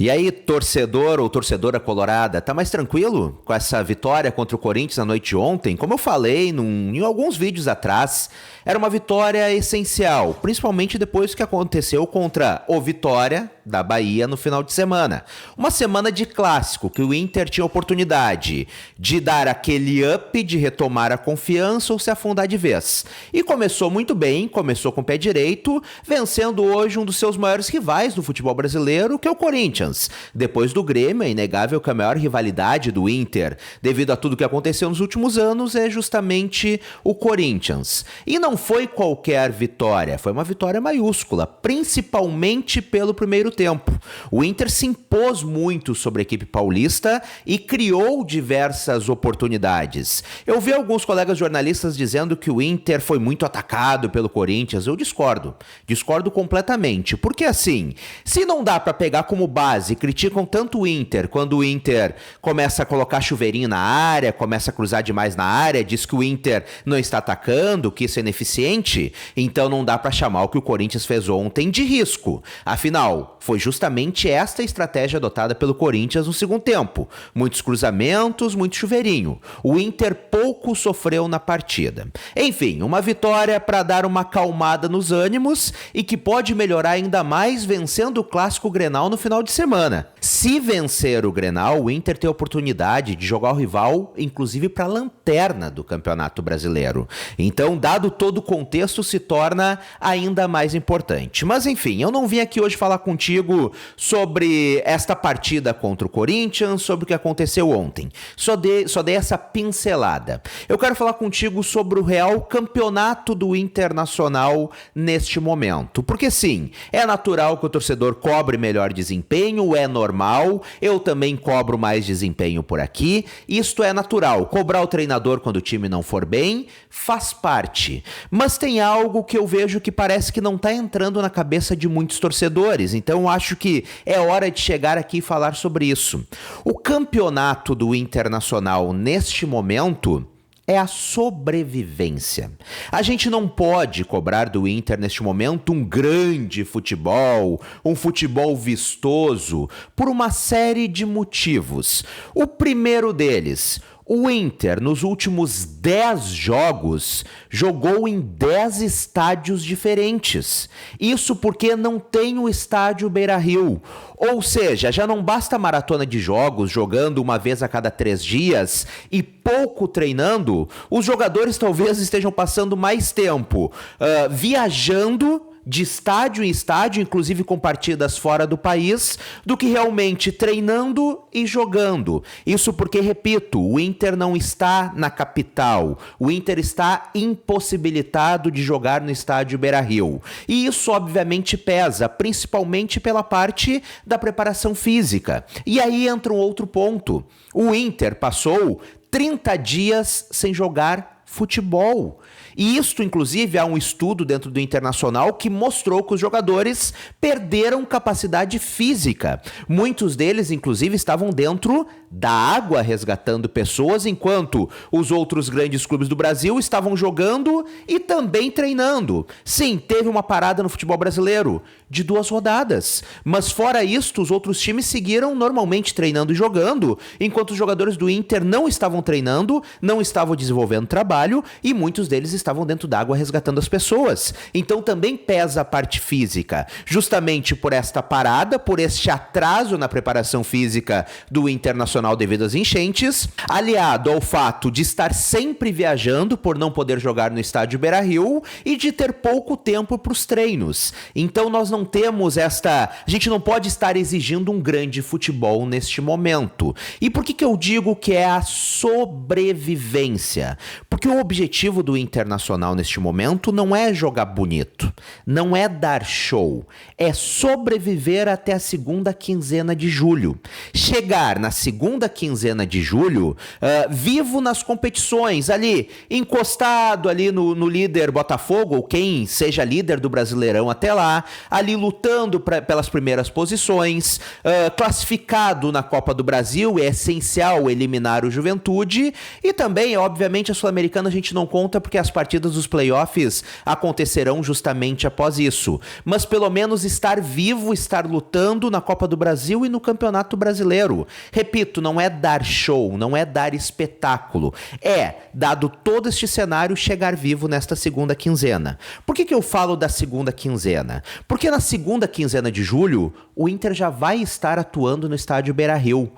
E aí, torcedor ou torcedora colorada, tá mais tranquilo com essa vitória contra o Corinthians na noite de ontem? Como eu falei em alguns vídeos atrás, era uma vitória essencial, principalmente depois do que aconteceu contra o Vitória da Bahia no final de semana. Uma semana de clássico, que o Inter tinha oportunidade de dar aquele up, de retomar a confiança ou se afundar de vez. E começou muito bem, começou com o pé direito, vencendo hoje um dos seus maiores rivais do futebol brasileiro, que é o Corinthians. Depois do Grêmio, é inegável que a maior rivalidade do Inter, devido a tudo que aconteceu nos últimos anos, é justamente o Corinthians. E não foi qualquer vitória, foi uma vitória maiúscula, principalmente pelo primeiro tempo. O Inter se impôs muito sobre a equipe paulista e criou diversas oportunidades. Eu vi alguns colegas jornalistas dizendo que o Inter foi muito atacado pelo Corinthians. Eu discordo completamente, porque assim, se não dá pra pegar como base, criticam tanto o Inter, quando o Inter começa a colocar chuveirinho na área, começa a cruzar demais na área, diz que o Inter não está atacando, que isso é ineficiente, então não dá pra chamar o que o Corinthians fez ontem de risco. Afinal, foi justamente esta estratégia adotada pelo Corinthians no segundo tempo. Muitos cruzamentos, muito chuveirinho. O Inter pouco sofreu na partida. Enfim, uma vitória para dar uma acalmada nos ânimos e que pode melhorar ainda mais vencendo o Clássico Grenal no final de semana. Se vencer o Grenal, o Inter tem a oportunidade de jogar o rival, inclusive para a lanterna do Campeonato Brasileiro. Então, dado todo o contexto, se torna ainda mais importante. Mas enfim, eu não vim aqui hoje falar contigo sobre esta partida contra o Corinthians, sobre o que aconteceu ontem. Só dei essa pincelada. Eu quero falar contigo sobre o real campeonato do Internacional neste momento. Porque sim, é natural que o torcedor cobre melhor desempenho, é normal, eu também cobro mais desempenho por aqui, isto é natural. Cobrar o treinador quando o time não for bem faz parte. Mas tem algo que eu vejo que parece que não está entrando na cabeça de muitos torcedores, então eu acho que é hora de chegar aqui e falar sobre isso. O campeonato do Internacional neste momento é a sobrevivência. A gente não pode cobrar do Inter neste momento um grande futebol, um futebol vistoso, por uma série de motivos. O primeiro deles: o Inter, nos últimos 10 jogos, jogou em 10 estádios diferentes. Isso porque não tem o estádio Beira-Rio. Ou seja, já não basta a maratona de jogos, jogando uma vez a cada 3 dias e pouco treinando, os jogadores talvez estejam passando mais tempo viajando de estádio em estádio, inclusive com partidas fora do país, do que realmente treinando e jogando. Isso porque, repito, o Inter não está na capital. O Inter está impossibilitado de jogar no estádio Beira-Rio. E isso, obviamente, pesa, principalmente pela parte da preparação física. E aí entra um outro ponto. O Inter passou 30 dias sem jogar futebol. E isto, inclusive, há um estudo dentro do Internacional que mostrou que os jogadores perderam capacidade física. Muitos deles, inclusive, estavam dentro da água resgatando pessoas, enquanto os outros grandes clubes do Brasil estavam jogando e também treinando. Sim, teve uma parada no futebol brasileiro de 2 rodadas, mas fora isto, os outros times seguiram normalmente treinando e jogando, enquanto os jogadores do Inter não estavam treinando, não estavam desenvolvendo trabalho e muitos deles estavam dentro d'água resgatando as pessoas. Então também pesa a parte física, justamente por esta parada, por este atraso na preparação física do Internacional devido às enchentes, aliado ao fato de estar sempre viajando por não poder jogar no estádio Beira-Rio e de ter pouco tempo para os treinos. Então nós não temos a gente não pode estar exigindo um grande futebol neste momento. E por que eu digo que é a sobrevivência? Porque o objetivo do Internacional neste momento não é jogar bonito, não é dar show, é sobreviver até a segunda quinzena de julho. Chegar na segunda segunda quinzena de julho, vivo nas competições, ali, encostado ali no líder Botafogo, ou quem seja líder do Brasileirão até lá, ali lutando pelas primeiras posições, classificado na Copa do Brasil, é essencial eliminar o Juventude, e também, obviamente, a Sul-Americana a gente não conta porque as partidas dos playoffs acontecerão justamente após isso, mas pelo menos estar vivo, estar lutando na Copa do Brasil e no Campeonato Brasileiro. Repito, não é dar show, não é dar espetáculo, é, dado todo este cenário, chegar vivo nesta segunda quinzena. Por que eu falo da segunda quinzena? Porque na segunda quinzena de julho, o Inter já vai estar atuando no estádio Beira-Rio,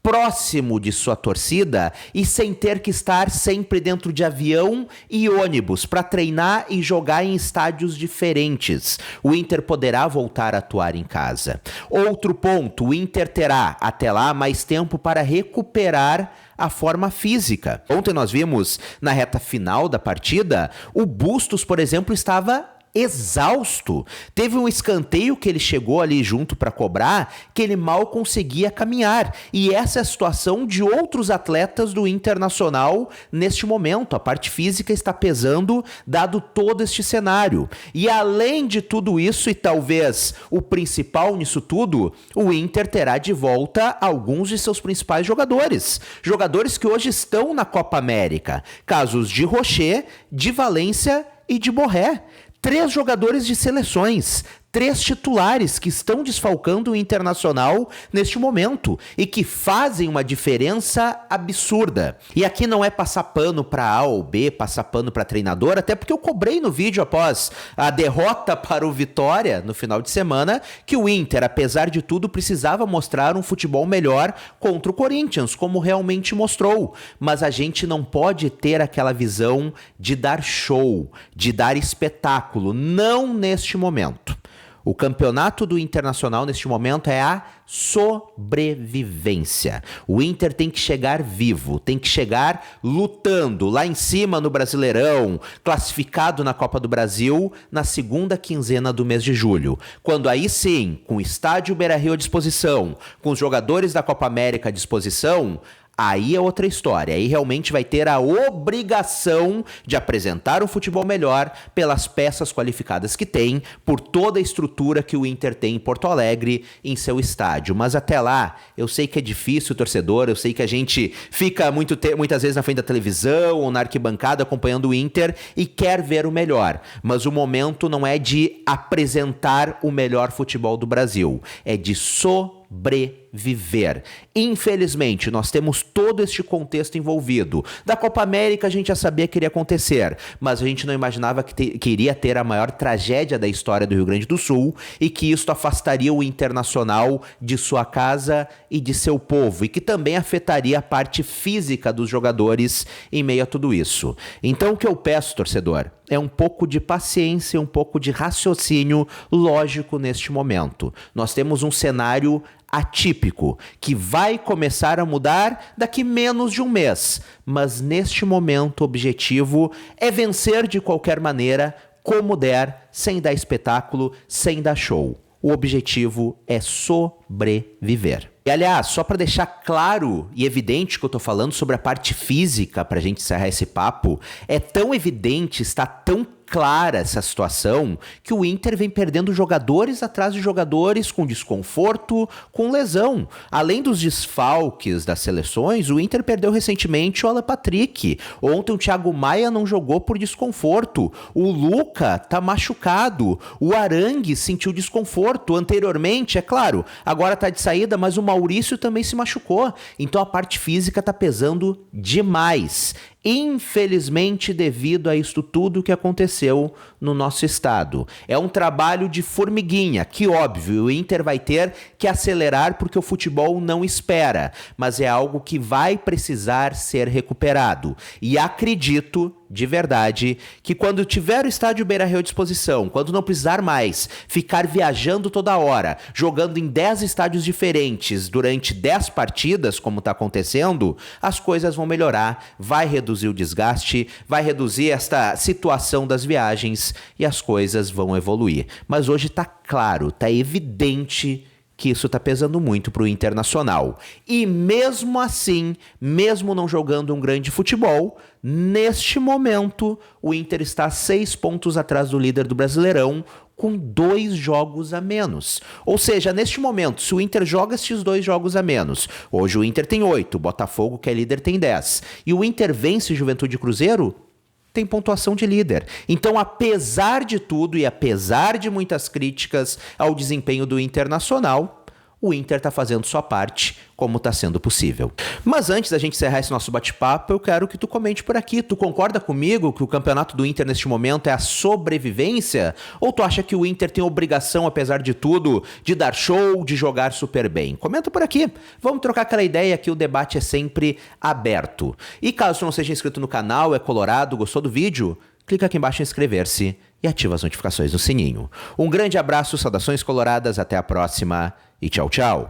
próximo de sua torcida e sem ter que estar sempre dentro de avião e ônibus para treinar e jogar em estádios diferentes. O Inter poderá voltar a atuar em casa. Outro ponto, o Inter terá até lá mais tempo para recuperar a forma física. Ontem nós vimos na reta final da partida, o Bustos, por exemplo, estava exausto. Teve um escanteio que ele chegou ali junto para cobrar, que ele mal conseguia caminhar. E essa é a situação de outros atletas do Internacional neste momento. A parte física está pesando, dado todo este cenário. E além de tudo isso, e talvez o principal nisso tudo, o Inter terá de volta alguns de seus principais jogadores. Jogadores que hoje estão na Copa América. Casos de Rocher, de Valência e de Borré. 3 jogadores de seleções, 3 titulares que estão desfalcando o Internacional neste momento e que fazem uma diferença absurda. E aqui não é passar pano para A ou B, passar pano para treinador, até porque eu cobrei no vídeo após a derrota para o Vitória no final de semana que o Inter, apesar de tudo, precisava mostrar um futebol melhor contra o Corinthians, como realmente mostrou. Mas a gente não pode ter aquela visão de dar show, de dar espetáculo, não neste momento. O campeonato do Internacional neste momento é a sobrevivência. O Inter tem que chegar vivo, tem que chegar lutando lá em cima no Brasileirão, classificado na Copa do Brasil na segunda quinzena do mês de julho. Quando aí sim, com o estádio Beira-Rio à disposição, com os jogadores da Copa América à disposição, aí é outra história, aí realmente vai ter a obrigação de apresentar um futebol melhor pelas peças qualificadas que tem, por toda a estrutura que o Inter tem em Porto Alegre, em seu estádio. Mas até lá, eu sei que é difícil, torcedor, eu sei que a gente fica muitas vezes na frente da televisão ou na arquibancada acompanhando o Inter e quer ver o melhor, mas o momento não é de apresentar o melhor futebol do Brasil, é de sobreviver. Infelizmente, nós temos todo este contexto envolvido. Da Copa América a gente já sabia que iria acontecer, mas a gente não imaginava que iria ter a maior tragédia da história do Rio Grande do Sul e que isto afastaria o Internacional de sua casa e de seu povo, e que também afetaria a parte física dos jogadores em meio a tudo isso. Então o que eu peço, torcedor, é um pouco de paciência, um pouco de raciocínio lógico neste momento. Nós temos um cenário atípico, que vai começar a mudar daqui menos de um mês. Mas neste momento o objetivo é vencer de qualquer maneira, como der, sem dar espetáculo, sem dar show. O objetivo é sobreviver. E aliás, só para deixar claro e evidente que eu tô falando sobre a parte física, pra gente encerrar esse papo, é tão evidente, está tão clara essa situação, que o Inter vem perdendo jogadores atrás de jogadores com desconforto, com lesão. Além dos desfalques das seleções, o Inter perdeu recentemente o Alan Patrick. Ontem o Thiago Maia não jogou por desconforto. O Luca tá machucado. O Arangue sentiu desconforto. Anteriormente, é claro, agora tá de saída, mas o Maurício também se machucou. Então a parte física tá pesando demais. Infelizmente, devido a isto tudo que aconteceu no nosso estado. É um trabalho de formiguinha, que óbvio, o Inter vai ter que acelerar porque o futebol não espera, mas é algo que vai precisar ser recuperado. E acredito, de verdade, que quando tiver o estádio Beira-Rio à disposição, quando não precisar mais ficar viajando toda hora, jogando em 10 estádios diferentes durante 10 partidas, como está acontecendo, as coisas vão melhorar, vai reduzir o desgaste, vai reduzir esta situação das viagens e as coisas vão evoluir. Mas hoje está claro, está evidente que isso tá pesando muito pro Internacional. E mesmo assim, mesmo não jogando um grande futebol, neste momento o Inter está 6 pontos atrás do líder do Brasileirão, com 2 jogos a menos. Ou seja, neste momento, se o Inter joga estes 2 jogos a menos, hoje o Inter tem 8, o Botafogo, que é líder, tem 10, e o Inter vence Juventude e Cruzeiro, tem pontuação de líder. Então, apesar de tudo e apesar de muitas críticas ao desempenho do Internacional, o Inter tá fazendo sua parte como tá sendo possível. Mas antes da gente encerrar esse nosso bate-papo, eu quero que tu comente por aqui. Tu concorda comigo que o campeonato do Inter neste momento é a sobrevivência? Ou tu acha que o Inter tem a obrigação, apesar de tudo, de dar show, de jogar super bem? Comenta por aqui. Vamos trocar aquela ideia que o debate é sempre aberto. E caso tu não seja inscrito no canal, é colorado, gostou do vídeo, clica aqui embaixo em inscrever-se e ativa as notificações no sininho. Um grande abraço, saudações coloradas, até a próxima e tchau, tchau.